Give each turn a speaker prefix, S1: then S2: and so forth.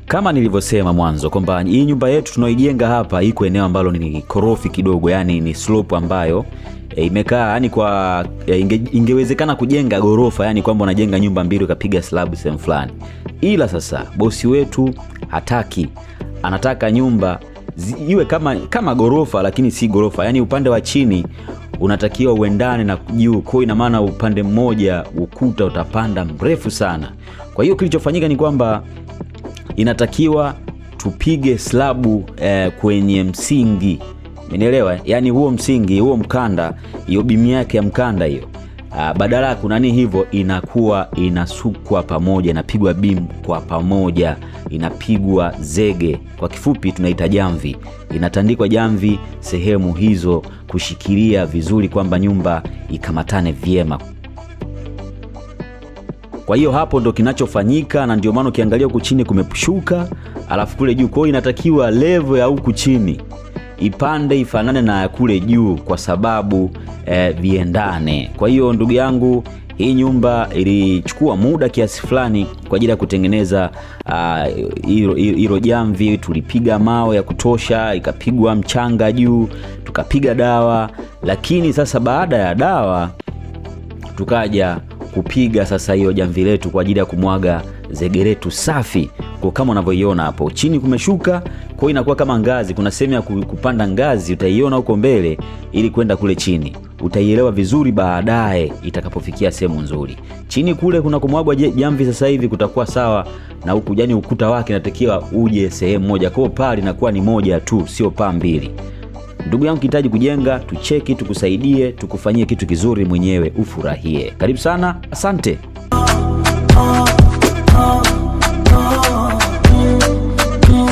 S1: Kama nilivyosema mwanzo kwamba hii nyumba yetu tunaoijenga hapa iko eneo ambalo ni korofi kidogo, yani ni slope ambayo imekaa yani kwa ingewezekana kujenga gorofa, yani kwamba unajenga nyumba mbili ukapiga slab sehemu fulani. Ila sasa bosi wetu hataki, anataka nyumba iwe kama gorofa lakini si gorofa, yani upande wa chini unatakiwa uendane na juu, kwa ina maana upande mmoja ukuta utapanda mrefu sana. Kwa hiyo kilichofanyika ni kwamba inatakiwa tupige slabu kwenye msingi. Umeelewa? Yani huo msingi, huo mkanda, hiyo bimu yake ya mkanda hiyo, badala kunani hivyo inakuwa inasukwa pamoja, inapigwa bimu kwa pamoja, inapigwa zege. Kwa kifupi tunaita jamvi. Inatandikwa jamvi sehemu hizo kushikilia vizuri kwamba nyumba ikamatane vyema. Kwa hiyo hapo ndo kinachofanyika, na ndio maana ukiangalia huku chini kumepushuka, alafu kule juu. Kwa hiyo inatakiwa level ya huku chini ipande ifanane na kule juu kwa sababu viendane. Kwa hiyo ndugu yangu, hii nyumba ilichukua muda kiasi fulani kwa ajili ya kutengeneza hilo jamvi. Tulipiga mawe ya kutosha, ikapigwa mchanga juu, tukapiga dawa. Lakini sasa baada ya dawa tukaja kupiga sasa hiyo jamvi letu kwa ajili ya kumwaga zege letu safi. Kwa kama unavyoiona hapo chini kumeshuka, kwa inakuwa kama ngazi. Kuna sehemu ya kupanda ngazi, utaiona huko mbele ili kwenda kule chini. Utaielewa vizuri baadaye itakapofikia sehemu nzuri. Chini kule kuna kumwagwa jamvi sasa hivi kutakuwa sawa na huku, yani ukuta wake inatakiwa uje sehemu moja. Kwa paa linakuwa ni moja tu, sio paa mbili. Ndugu yangu, ukihitaji kujenga, tucheki, tukusaidie, tukufanyie kitu kizuri mwenyewe ufurahie. Karibu sana. Asante.